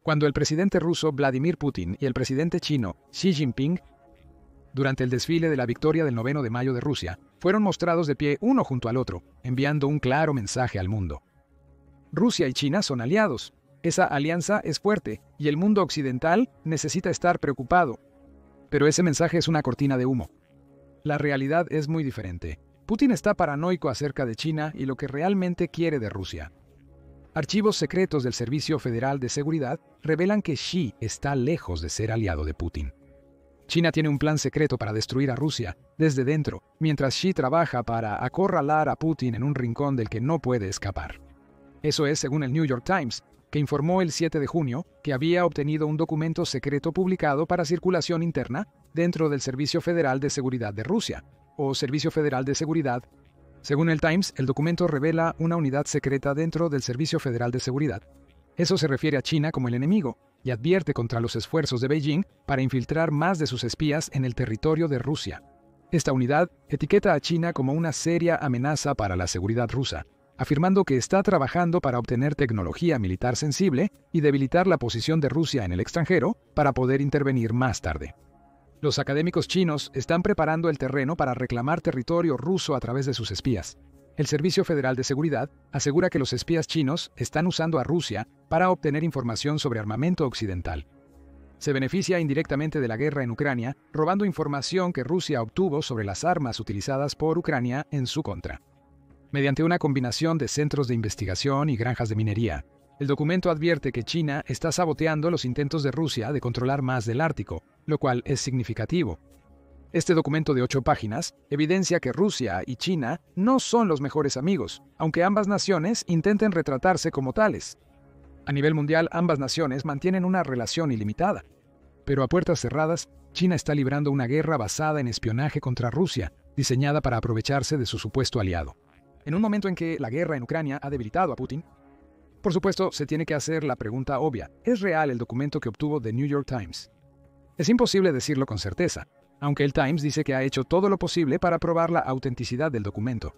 Cuando el presidente ruso Vladimir Putin y el presidente chino Xi Jinping, durante el desfile de la victoria del 9 de mayo de Rusia, fueron mostrados de pie uno junto al otro, enviando un claro mensaje al mundo. Rusia y China son aliados. Esa alianza es fuerte y el mundo occidental necesita estar preocupado. Pero ese mensaje es una cortina de humo. La realidad es muy diferente. Putin está paranoico acerca de China y lo que realmente quiere de Rusia. Archivos secretos del Servicio Federal de Seguridad revelan que Xi está lejos de ser aliado de Putin. China tiene un plan secreto para destruir a Rusia desde dentro, mientras Xi trabaja para acorralar a Putin en un rincón del que no puede escapar. Eso es según el New York Times, que informó el 7 de junio que había obtenido un documento secreto publicado para circulación interna dentro del Servicio Federal de Seguridad de Rusia, o Servicio Federal de Seguridad. Según el Times, el documento revela una unidad secreta dentro del Servicio Federal de Seguridad. Eso se refiere a China como el enemigo y advierte contra los esfuerzos de Beijing para infiltrar más de sus espías en el territorio de Rusia. Esta unidad etiqueta a China como una seria amenaza para la seguridad rusa, afirmando que está trabajando para obtener tecnología militar sensible y debilitar la posición de Rusia en el extranjero para poder intervenir más tarde. Los académicos chinos están preparando el terreno para reclamar territorio ruso a través de sus espías. El Servicio Federal de Seguridad asegura que los espías chinos están usando a Rusia para obtener información sobre armamento occidental. Se beneficia indirectamente de la guerra en Ucrania, robando información que Rusia obtuvo sobre las armas utilizadas por Ucrania en su contra. Mediante una combinación de centros de investigación y granjas de minería, el documento advierte que China está saboteando los intentos de Rusia de controlar más del Ártico, lo cual es significativo. Este documento de 8 páginas evidencia que Rusia y China no son los mejores amigos, aunque ambas naciones intenten retratarse como tales. A nivel mundial, ambas naciones mantienen una relación ilimitada. Pero a puertas cerradas, China está librando una guerra basada en espionaje contra Rusia, diseñada para aprovecharse de su supuesto aliado. En un momento en que la guerra en Ucrania ha debilitado a Putin, por supuesto, se tiene que hacer la pregunta obvia: ¿es real el documento que obtuvo The New York Times? Es imposible decirlo con certeza, aunque el Times dice que ha hecho todo lo posible para probar la autenticidad del documento.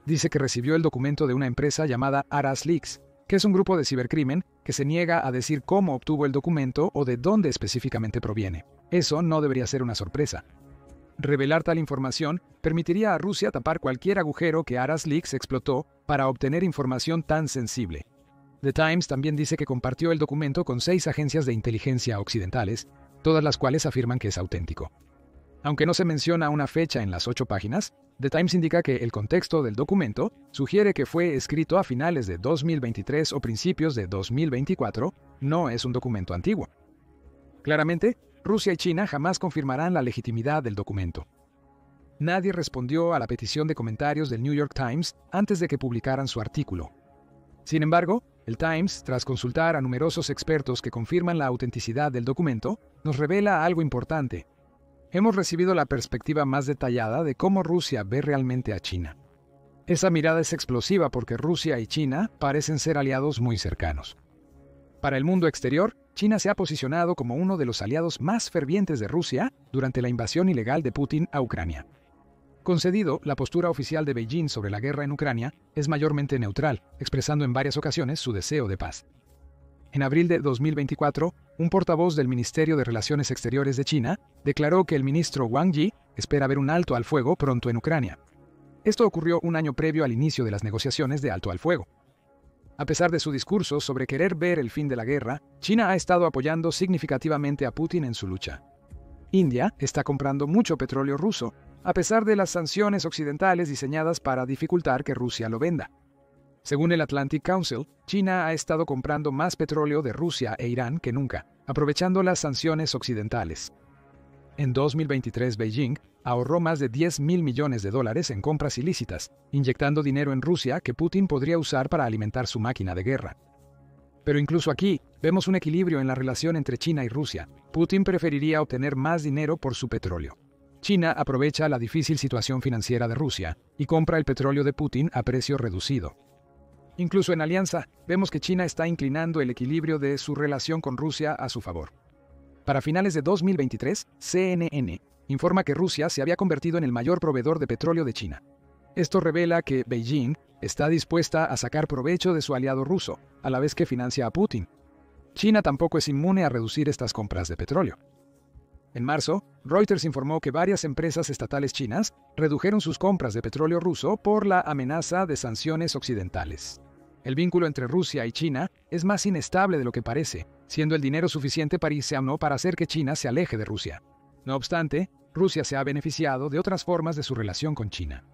Dice que recibió el documento de una empresa llamada Aras Leaks, que es un grupo de cibercrimen que se niega a decir cómo obtuvo el documento o de dónde específicamente proviene. Eso no debería ser una sorpresa. Revelar tal información permitiría a Rusia tapar cualquier agujero que Aras Leaks explotó para obtener información tan sensible. The Times también dice que compartió el documento con 6 agencias de inteligencia occidentales, todas las cuales afirman que es auténtico. Aunque no se menciona una fecha en las 8 páginas, The Times indica que el contexto del documento sugiere que fue escrito a finales de 2023 o principios de 2024, no es un documento antiguo. Claramente, Rusia y China jamás confirmarán la legitimidad del documento. Nadie respondió a la petición de comentarios del New York Times antes de que publicaran su artículo. Sin embargo, el Times, tras consultar a numerosos expertos que confirman la autenticidad del documento, nos revela algo importante. Hemos recibido la perspectiva más detallada de cómo Rusia ve realmente a China. Esa mirada es explosiva porque Rusia y China parecen ser aliados muy cercanos. Para el mundo exterior, China se ha posicionado como uno de los aliados más fervientes de Rusia durante la invasión ilegal de Putin a Ucrania. Concedido, la postura oficial de Beijing sobre la guerra en Ucrania es mayormente neutral, expresando en varias ocasiones su deseo de paz. En abril de 2024, un portavoz del Ministerio de Relaciones Exteriores de China declaró que el ministro Wang Yi espera ver un alto al fuego pronto en Ucrania. Esto ocurrió un año previo al inicio de las negociaciones de alto al fuego. A pesar de su discurso sobre querer ver el fin de la guerra, China ha estado apoyando significativamente a Putin en su lucha. India está comprando mucho petróleo ruso, a pesar de las sanciones occidentales diseñadas para dificultar que Rusia lo venda. Según el Atlantic Council, China ha estado comprando más petróleo de Rusia e Irán que nunca, aprovechando las sanciones occidentales. En 2023, Beijing ahorró más de $10.000 millones en compras ilícitas, inyectando dinero en Rusia que Putin podría usar para alimentar su máquina de guerra. Pero incluso aquí, vemos un equilibrio en la relación entre China y Rusia. Putin preferiría obtener más dinero por su petróleo. China aprovecha la difícil situación financiera de Rusia y compra el petróleo de Putin a precio reducido. Incluso en alianza, vemos que China está inclinando el equilibrio de su relación con Rusia a su favor. Para finales de 2023, CNN informa que Rusia se había convertido en el mayor proveedor de petróleo de China. Esto revela que Beijing está dispuesta a sacar provecho de su aliado ruso, a la vez que financia a Putin. China tampoco es inmune a reducir estas compras de petróleo. En marzo, Reuters informó que varias empresas estatales chinas redujeron sus compras de petróleo ruso por la amenaza de sanciones occidentales. El vínculo entre Rusia y China es más inestable de lo que parece, siendo el dinero suficiente para irse a no para hacer que China se aleje de Rusia. No obstante, Rusia se ha beneficiado de otras formas de su relación con China.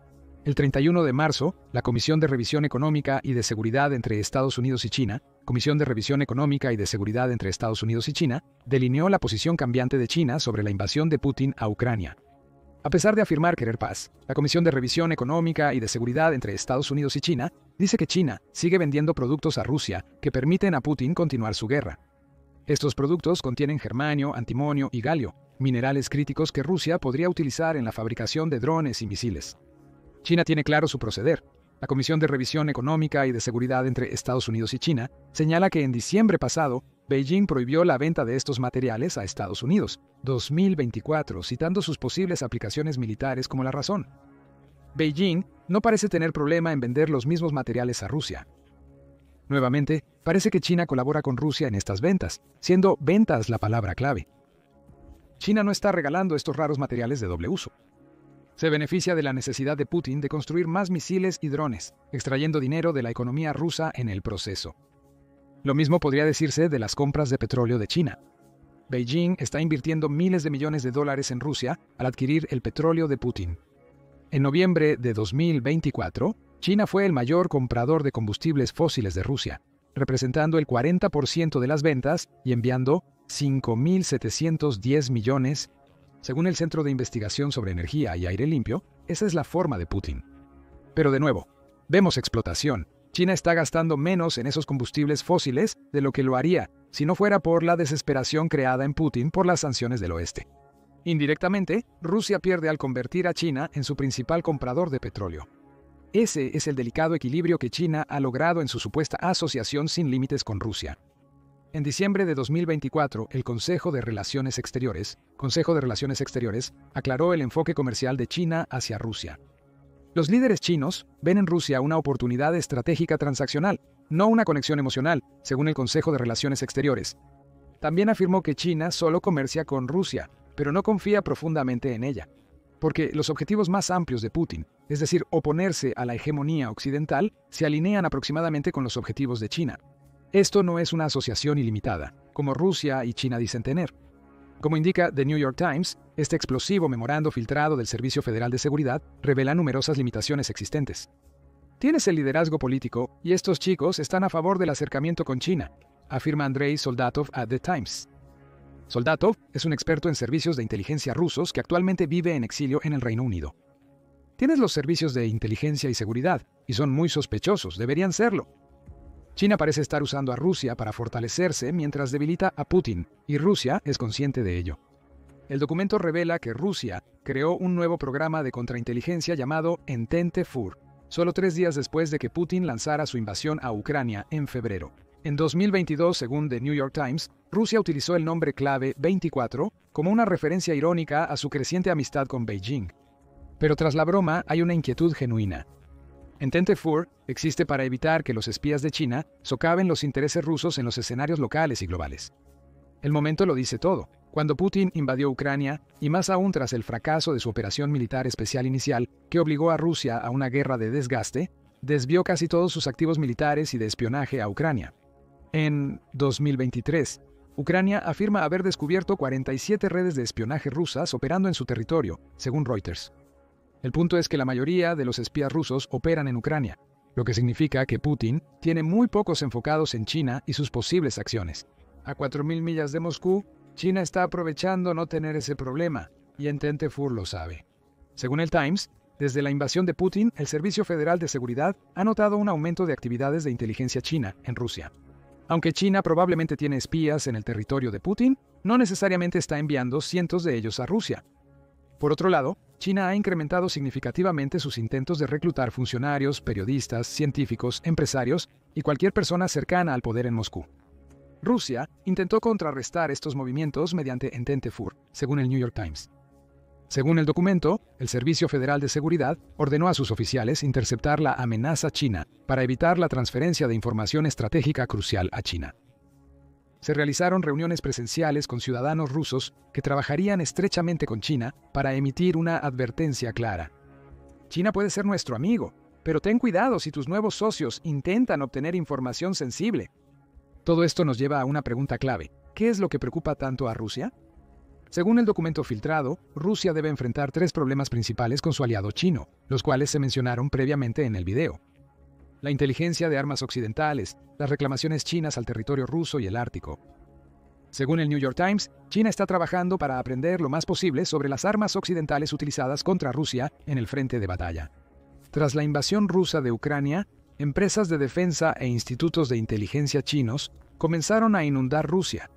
El 31 de marzo, la Comisión de Revisión Económica y de Seguridad entre Estados Unidos y China, Comisión de Revisión Económica y de Seguridad entre Estados Unidos y China, delineó la posición cambiante de China sobre la invasión de Putin a Ucrania. A pesar de afirmar querer paz, la Comisión de Revisión Económica y de Seguridad entre Estados Unidos y China dice que China sigue vendiendo productos a Rusia que permiten a Putin continuar su guerra. Estos productos contienen germanio, antimonio y galio, minerales críticos que Rusia podría utilizar en la fabricación de drones y misiles. China tiene claro su proceder. La Comisión de Revisión Económica y de Seguridad entre Estados Unidos y China señala que en diciembre pasado, Beijing prohibió la venta de estos materiales a Estados Unidos, 2024, citando sus posibles aplicaciones militares como la razón. Beijing no parece tener problema en vender los mismos materiales a Rusia. Nuevamente, parece que China colabora con Rusia en estas ventas, siendo ventas la palabra clave. China no está regalando estos raros materiales de doble uso. Se beneficia de la necesidad de Putin de construir más misiles y drones, extrayendo dinero de la economía rusa en el proceso. Lo mismo podría decirse de las compras de petróleo de China. Beijing está invirtiendo miles de millones de dólares en Rusia al adquirir el petróleo de Putin. En noviembre de 2024, China fue el mayor comprador de combustibles fósiles de Rusia, representando el 40% de las ventas y enviando 5.710 millones. Según el Centro de Investigación sobre Energía y Aire Limpio, esa es la forma de Putin. Pero de nuevo, vemos explotación. China está gastando menos en esos combustibles fósiles de lo que lo haría si no fuera por la desesperación creada en Putin por las sanciones del oeste. Indirectamente, Rusia pierde al convertir a China en su principal comprador de petróleo. Ese es el delicado equilibrio que China ha logrado en su supuesta asociación sin límites con Rusia. En diciembre de 2024, el Consejo de Relaciones Exteriores aclaró el enfoque comercial de China hacia Rusia. Los líderes chinos ven en Rusia una oportunidad estratégica transaccional, no una conexión emocional, según el Consejo de Relaciones Exteriores. También afirmó que China solo comercia con Rusia, pero no confía profundamente en ella. Porque los objetivos más amplios de Putin, es decir, oponerse a la hegemonía occidental, se alinean aproximadamente con los objetivos de China. Esto no es una asociación ilimitada, como Rusia y China dicen tener. Como indica The New York Times, este explosivo memorando filtrado del Servicio Federal de Seguridad revela numerosas limitaciones existentes. Tienes el liderazgo político y estos chicos están a favor del acercamiento con China, afirma Andrei Soldatov a The Times. Soldatov es un experto en servicios de inteligencia rusos que actualmente vive en exilio en el Reino Unido. Tienes los servicios de inteligencia y seguridad, y son muy sospechosos, deberían serlo. China parece estar usando a Rusia para fortalecerse mientras debilita a Putin, y Rusia es consciente de ello. El documento revela que Rusia creó un nuevo programa de contrainteligencia llamado Entente FUR, solo 3 días después de que Putin lanzara su invasión a Ucrania en febrero. En 2022, según The New York Times, Rusia utilizó el nombre clave 24 como una referencia irónica a su creciente amistad con Beijing. Pero tras la broma hay una inquietud genuina. Entente FUR existe para evitar que los espías de China socaven los intereses rusos en los escenarios locales y globales. El momento lo dice todo. Cuando Putin invadió Ucrania, y más aún tras el fracaso de su operación militar especial inicial, que obligó a Rusia a una guerra de desgaste, desvió casi todos sus activos militares y de espionaje a Ucrania. En 2023, Ucrania afirma haber descubierto 47 redes de espionaje rusas operando en su territorio, según Reuters. El punto es que la mayoría de los espías rusos operan en Ucrania, lo que significa que Putin tiene muy pocos enfocados en China y sus posibles acciones. A 4.000 millas de Moscú, China está aprovechando no tener ese problema, y Entente FUR lo sabe. Según el Times, desde la invasión de Putin, el Servicio Federal de Seguridad ha notado un aumento de actividades de inteligencia china en Rusia. Aunque China probablemente tiene espías en el territorio de Putin, no necesariamente está enviando cientos de ellos a Rusia. Por otro lado, China ha incrementado significativamente sus intentos de reclutar funcionarios, periodistas, científicos, empresarios y cualquier persona cercana al poder en Moscú. Rusia intentó contrarrestar estos movimientos mediante Entente FUR, según el New York Times. Según el documento, el Servicio Federal de Seguridad ordenó a sus oficiales interceptar la amenaza china para evitar la transferencia de información estratégica crucial a China. se realizaron reuniones presenciales con ciudadanos rusos que trabajarían estrechamente con China para emitir una advertencia clara. China puede ser nuestro amigo, pero ten cuidado si tus nuevos socios intentan obtener información sensible. Todo esto nos lleva a una pregunta clave. ¿Qué es lo que preocupa tanto a Rusia? Según el documento filtrado, Rusia debe enfrentar 3 problemas principales con su aliado chino, los cuales se mencionaron previamente en el video. La inteligencia de armas occidentales, las reclamaciones chinas al territorio ruso y el Ártico. Según el New York Times, China está trabajando para aprender lo más posible sobre las armas occidentales utilizadas contra Rusia en el frente de batalla. Tras la invasión rusa de Ucrania, empresas de defensa e institutos de inteligencia chinos comenzaron a inundar Rusia,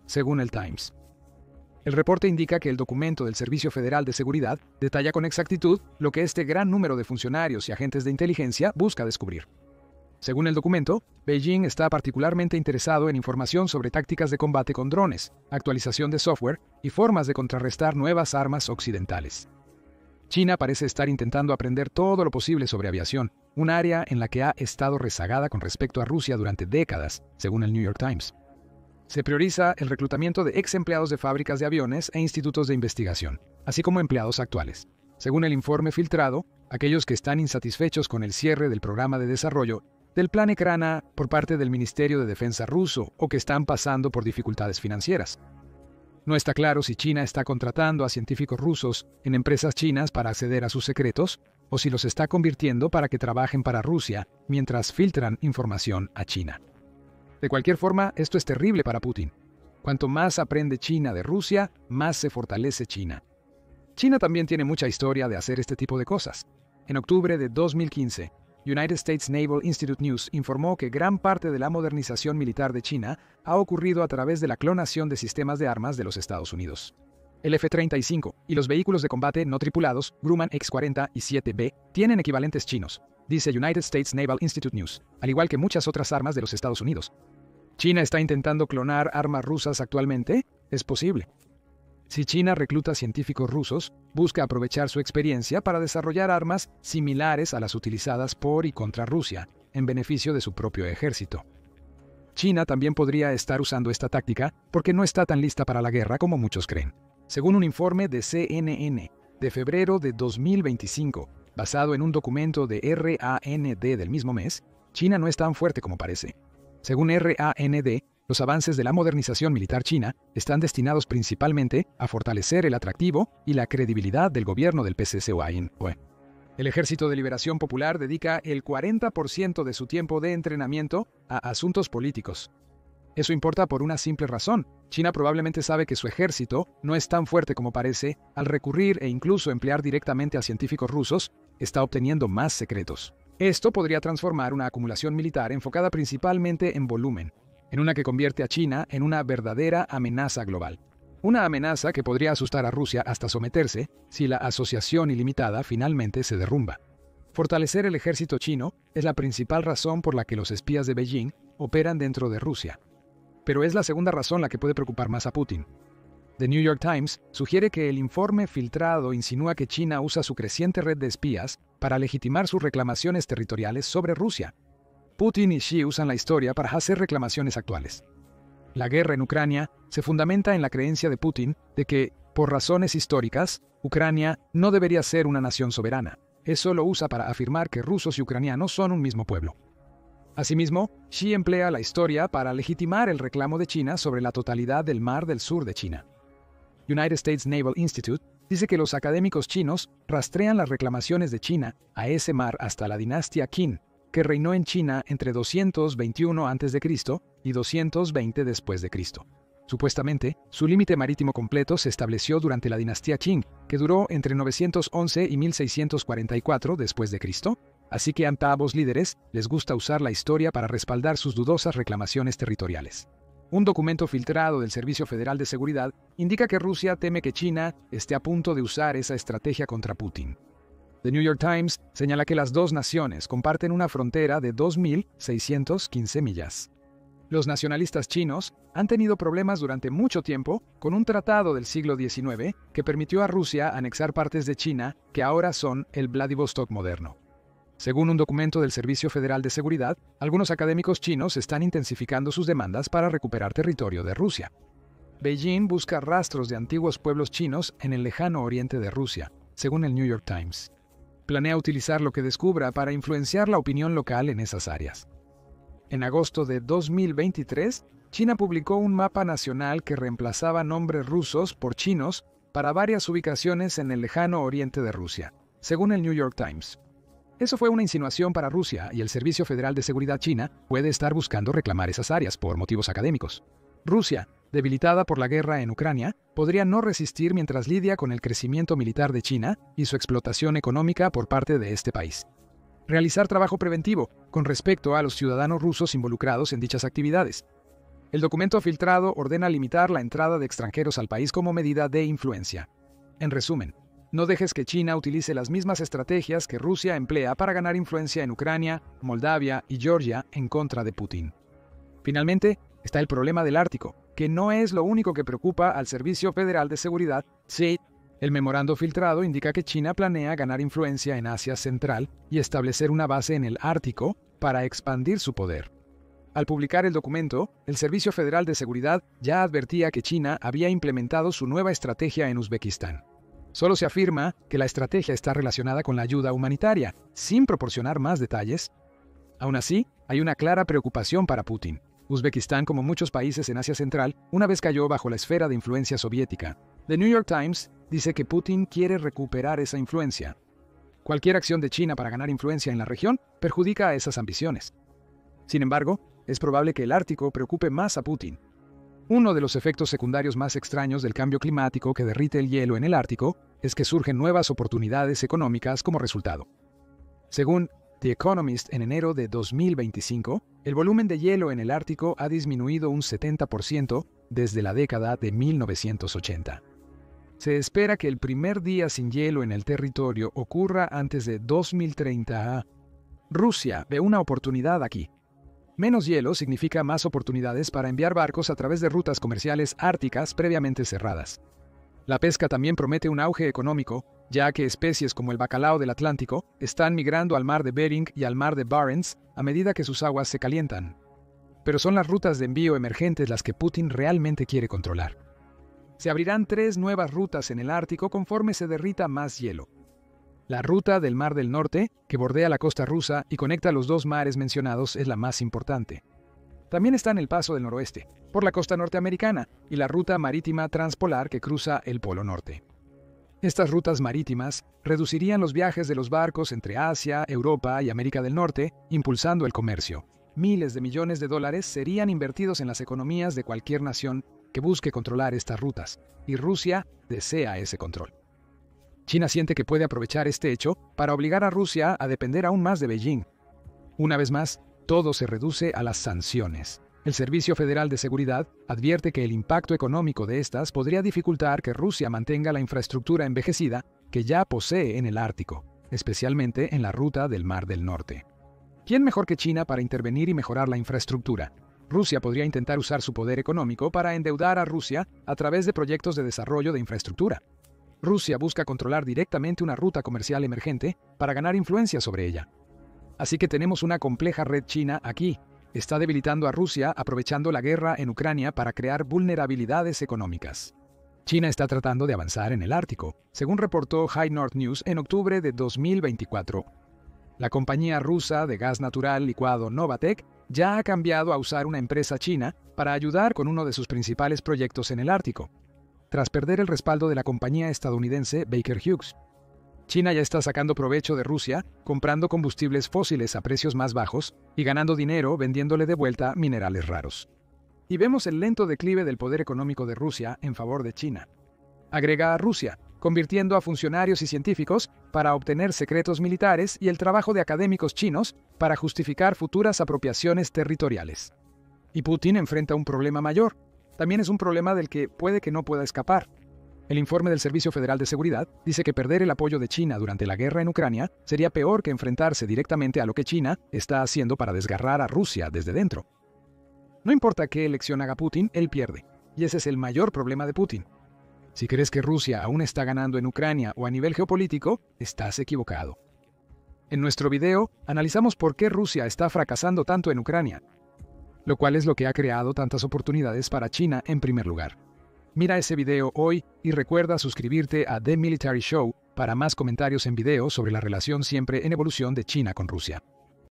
según el Times. El reporte indica que el documento del Servicio Federal de Seguridad detalla con exactitud lo que este gran número de funcionarios y agentes de inteligencia busca descubrir. Según el documento, Beijing está particularmente interesado en información sobre tácticas de combate con drones, actualización de software y formas de contrarrestar nuevas armas occidentales. China parece estar intentando aprender todo lo posible sobre aviación, un área en la que ha estado rezagada con respecto a Rusia durante décadas, según el New York Times. Se prioriza el reclutamiento de ex empleados de fábricas de aviones e institutos de investigación, así como empleados actuales. Según el informe filtrado, aquellos que están insatisfechos con el cierre del programa de desarrollo del Plan Ekrana por parte del Ministerio de Defensa ruso o que están pasando por dificultades financieras. No está claro si China está contratando a científicos rusos en empresas chinas para acceder a sus secretos o si los está convirtiendo para que trabajen para Rusia mientras filtran información a China. De cualquier forma, esto es terrible para Putin. Cuanto más aprende China de Rusia, más se fortalece China. China también tiene mucha historia de hacer este tipo de cosas. En octubre de 2015, United States Naval Institute News informó que gran parte de la modernización militar de China ha ocurrido a través de la clonación de sistemas de armas de los Estados Unidos. El F-35 y los vehículos de combate no tripulados Grumman X-40 y 7B tienen equivalentes chinos, dice United States Naval Institute News, al igual que muchas otras armas de los Estados Unidos. ¿China está intentando clonar armas rusas actualmente? Es posible. Si China recluta científicos rusos, busca aprovechar su experiencia para desarrollar armas similares a las utilizadas por y contra Rusia, en beneficio de su propio ejército. China también podría estar usando esta táctica porque no está tan lista para la guerra como muchos creen. Según un informe de CNN de febrero de 2025, basado en un documento de RAND del mismo mes, China no es tan fuerte como parece. Según RAND, los avances de la modernización militar china están destinados principalmente a fortalecer el atractivo y la credibilidad del gobierno del PCCOI. El Ejército de Liberación Popular dedica el 40% de su tiempo de entrenamiento a asuntos políticos. Eso importa por una simple razón. China probablemente sabe que su ejército no es tan fuerte como parece. Al recurrir e incluso emplear directamente a científicos rusos, está obteniendo más secretos. Esto podría transformar una acumulación militar enfocada principalmente en volumen, en una que convierte a China en una verdadera amenaza global. Una amenaza que podría asustar a Rusia hasta someterse si la asociación ilimitada finalmente se derrumba. Fortalecer el ejército chino es la principal razón por la que los espías de Beijing operan dentro de Rusia. Pero es la segunda razón la que puede preocupar más a Putin. The New York Times sugiere que el informe filtrado insinúa que China usa su creciente red de espías para legitimar sus reclamaciones territoriales sobre Rusia. Putin y Xi usan la historia para hacer reclamaciones actuales. La guerra en Ucrania se fundamenta en la creencia de Putin de que, por razones históricas, Ucrania no debería ser una nación soberana. Eso lo usa para afirmar que rusos y ucranianos son un mismo pueblo. Asimismo, Xi emplea la historia para legitimar el reclamo de China sobre la totalidad del mar del sur de China. United States Naval Institute dice que los académicos chinos rastrean las reclamaciones de China a ese mar hasta la dinastía Qin, que reinó en China entre 221 a.C. y 220 después de Cristo. Supuestamente, su límite marítimo completo se estableció durante la dinastía Qing, que duró entre 911 y 1644 después de Cristo, así que a ambos líderes les gusta usar la historia para respaldar sus dudosas reclamaciones territoriales. Un documento filtrado del Servicio Federal de Seguridad indica que Rusia teme que China esté a punto de usar esa estrategia contra Putin. The New York Times señala que las dos naciones comparten una frontera de 2.615 millas. Los nacionalistas chinos han tenido problemas durante mucho tiempo con un tratado del siglo XIX que permitió a Rusia anexar partes de China que ahora son el Vladivostok moderno. Según un documento del Servicio Federal de Seguridad, algunos académicos chinos están intensificando sus demandas para recuperar territorio de Rusia. Beijing busca rastros de antiguos pueblos chinos en el lejano oriente de Rusia, según el New York Times. Planea utilizar lo que descubra para influenciar la opinión local en esas áreas. En agosto de 2023, China publicó un mapa nacional que reemplazaba nombres rusos por chinos para varias ubicaciones en el lejano oriente de Rusia, según el New York Times. Eso fue una insinuación para Rusia y el Servicio Federal de Seguridad China puede estar buscando reclamar esas áreas por motivos académicos. Rusia, debilitada por la guerra en Ucrania, podría no resistir mientras lidia con el crecimiento militar de China y su explotación económica por parte de este país. Realizar trabajo preventivo con respecto a los ciudadanos rusos involucrados en dichas actividades. El documento filtrado ordena limitar la entrada de extranjeros al país como medida de influencia. En resumen, no dejes que China utilice las mismas estrategias que Rusia emplea para ganar influencia en Ucrania, Moldavia y Georgia en contra de Putin. Finalmente, está el problema del Ártico, que no es lo único que preocupa al Servicio Federal de Seguridad, SED. El memorando filtrado indica que China planea ganar influencia en Asia Central y establecer una base en el Ártico para expandir su poder. Al publicar el documento, el Servicio Federal de Seguridad ya advertía que China había implementado su nueva estrategia en Uzbekistán. Solo se afirma que la estrategia está relacionada con la ayuda humanitaria, sin proporcionar más detalles. Aún así, hay una clara preocupación para Putin. Uzbekistán, como muchos países en Asia Central, una vez cayó bajo la esfera de influencia soviética. The New York Times dice que Putin quiere recuperar esa influencia. Cualquier acción de China para ganar influencia en la región perjudica a esas ambiciones. Sin embargo, es probable que el Ártico preocupe más a Putin. Uno de los efectos secundarios más extraños del cambio climático que derrite el hielo en el Ártico es que surgen nuevas oportunidades económicas como resultado. Según The Economist, en enero de 2025, el volumen de hielo en el Ártico ha disminuido un 70% desde la década de 1980. Se espera que el primer día sin hielo en el territorio ocurra antes de 2030. Rusia ve una oportunidad aquí. Menos hielo significa más oportunidades para enviar barcos a través de rutas comerciales árticas previamente cerradas. La pesca también promete un auge económico, ya que especies como el bacalao del Atlántico están migrando al mar de Bering y al mar de Barents a medida que sus aguas se calientan. Pero son las rutas de envío emergentes las que Putin realmente quiere controlar. Se abrirán 3 nuevas rutas en el Ártico conforme se derrita más hielo. La ruta del Mar del Norte, que bordea la costa rusa y conecta los 2 mares mencionados, es la más importante. También están el Paso del Noroeste, por la costa norteamericana, y la ruta marítima transpolar que cruza el Polo Norte. Estas rutas marítimas reducirían los viajes de los barcos entre Asia, Europa y América del Norte, impulsando el comercio. Miles de millones de dólares serían invertidos en las economías de cualquier nación que busque controlar estas rutas, y Rusia desea ese control. China siente que puede aprovechar este hecho para obligar a Rusia a depender aún más de Beijing. Una vez más, todo se reduce a las sanciones. El Servicio Federal de Seguridad advierte que el impacto económico de estas podría dificultar que Rusia mantenga la infraestructura envejecida que ya posee en el Ártico, especialmente en la ruta del Mar del Norte. ¿Quién mejor que China para intervenir y mejorar la infraestructura? Rusia podría intentar usar su poder económico para endeudar a Rusia a través de proyectos de desarrollo de infraestructura. Rusia busca controlar directamente una ruta comercial emergente para ganar influencia sobre ella. Así que tenemos una compleja red china aquí. Está debilitando a Rusia aprovechando la guerra en Ucrania para crear vulnerabilidades económicas. China está tratando de avanzar en el Ártico, según reportó High North News en octubre de 2024. La compañía rusa de gas natural licuado Novatek ya ha cambiado a usar una empresa china para ayudar con uno de sus principales proyectos en el Ártico, tras perder el respaldo de la compañía estadounidense Baker Hughes. China ya está sacando provecho de Rusia, comprando combustibles fósiles a precios más bajos y ganando dinero vendiéndole de vuelta minerales raros. Y vemos el lento declive del poder económico de Rusia en favor de China. Agrega a Rusia, convirtiendo a funcionarios y científicos para obtener secretos militares y el trabajo de académicos chinos para justificar futuras apropiaciones territoriales. Y Putin enfrenta un problema mayor. También es un problema del que puede que no pueda escapar. El informe del Servicio Federal de Seguridad dice que perder el apoyo de China durante la guerra en Ucrania sería peor que enfrentarse directamente a lo que China está haciendo para desgarrar a Rusia desde dentro. No importa qué elección haga Putin, él pierde. Y ese es el mayor problema de Putin. Si crees que Rusia aún está ganando en Ucrania o a nivel geopolítico, estás equivocado. En nuestro video, analizamos por qué Rusia está fracasando tanto en Ucrania, lo cual es lo que ha creado tantas oportunidades para China en primer lugar. Mira ese video hoy y recuerda suscribirte a The Military Show para más comentarios en video sobre la relación siempre en evolución de China con Rusia.